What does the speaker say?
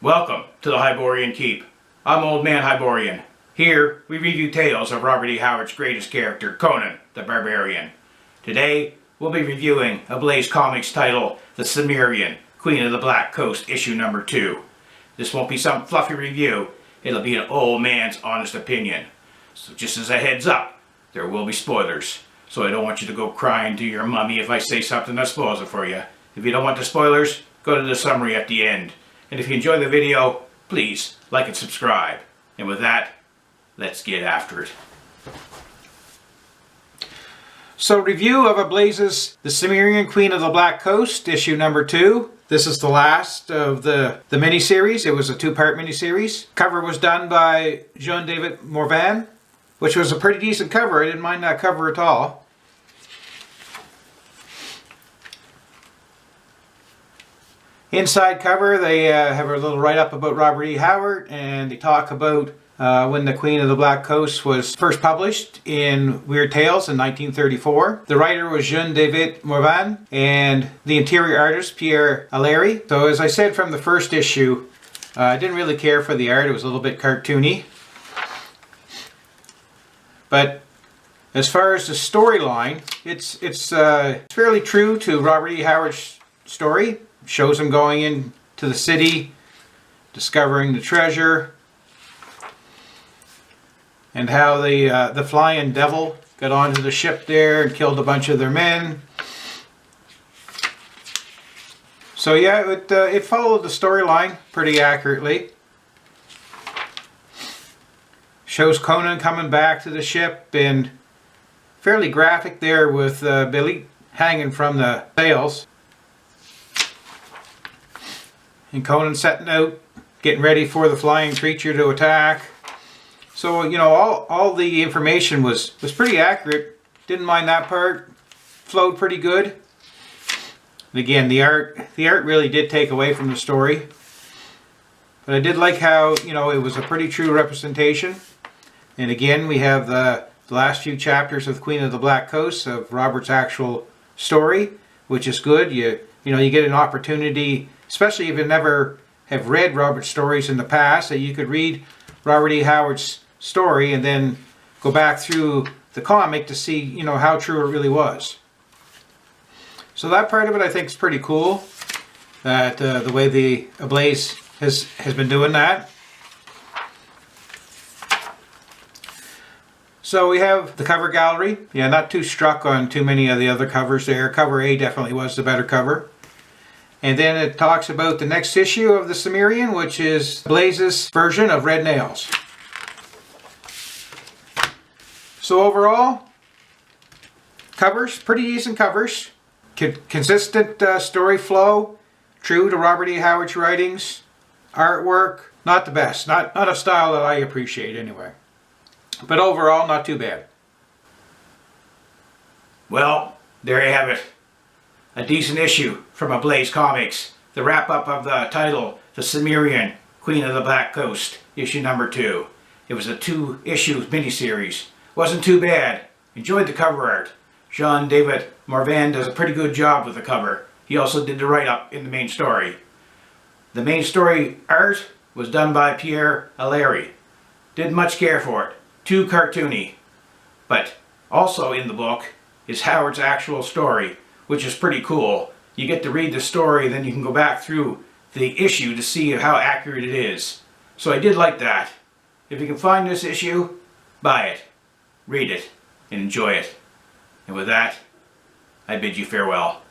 Welcome to the Hyborian Keep. I'm Old Man Hyborian. Here we review tales of Robert E. Howard's greatest character, Conan the Barbarian. Today we'll be reviewing Ablaze Comics title, The Cimmerian, Queen of the Black Coast, issue number 2. This won't be some fluffy review, it'll be an old man's honest opinion. So just as a heads up, there will be spoilers. So I don't want you to go crying to your mummy if I say something that spoils it for you. If you don't want the spoilers, go to the summary at the end. And if you enjoy the video, please like and subscribe. And with that, let's get after it. So, review of Ablaze's The Cimmerian, Queen of the Black Coast, issue number 2. This is the last of the miniseries. It was a 2-part miniseries. Cover was done by Jean-David Morvan, which was a pretty decent cover. I didn't mind that cover at all. Inside cover, they have a little write-up about Robert E. Howard, and they talk about when the Queen of the Black Coast was first published in Weird Tales in 1934. The writer was Jean-David Morvan, and the interior artist, Pierre Allery. So as I said from the first issue, I didn't really care for the art. It was a little bit cartoony. But as far as the storyline, it's fairly true to Robert E. Howard's story. Shows him going into the city, discovering the treasure, and how the Flying Devil got onto the ship there and killed a bunch of their men. So yeah, it followed the storyline pretty accurately. Shows Conan coming back to the ship, and fairly graphic there with Belit hanging from the sails. And Conan setting out, getting ready for the flying creature to attack. So, you know, all the information was pretty accurate. Didn't mind that part. Flowed pretty good. And again, the art really did take away from the story. But I did like how, you know, it was a pretty true representation. And again, we have the last few chapters of Queen of the Black Coast of Robert's actual story, which is good. You know, you get an opportunity, especially if you never have read Robert's stories in the past, that you could read Robert E. Howard's story and then go back through the comic to see, you know, how true it really was. So that part of it I think is pretty cool, that the way the Ablaze has been doing that. So we have the cover gallery. Yeah, not too struck on too many of the other covers there. Cover A definitely was the better cover. And then it talks about the next issue of the Cimmerian, which is Ablaze's version of Red Nails. So overall, covers, pretty decent covers. Consistent story flow, true to Robert E. Howard's writings. Artwork, not the best. Not a style that I appreciate anyway. But overall, not too bad. Well, there you have it. A decent issue from Ablaze Comics. The wrap-up of the title, The Cimmerian, Queen of the Black Coast, issue number 2. It was a 2-issue miniseries. Wasn't too bad. Enjoyed the cover art. Jean-David Morvan does a pretty good job with the cover. He also did the write-up in the main story. The main story art was done by Pierre Allery. Didn't much care for it. Too cartoony. But also in the book is Howard's actual story, which is pretty cool. You get to read the story, then you can go back through the issue to see how accurate it is. So I did like that. If you can find this issue, buy it, read it, and enjoy it. And with that, I bid you farewell.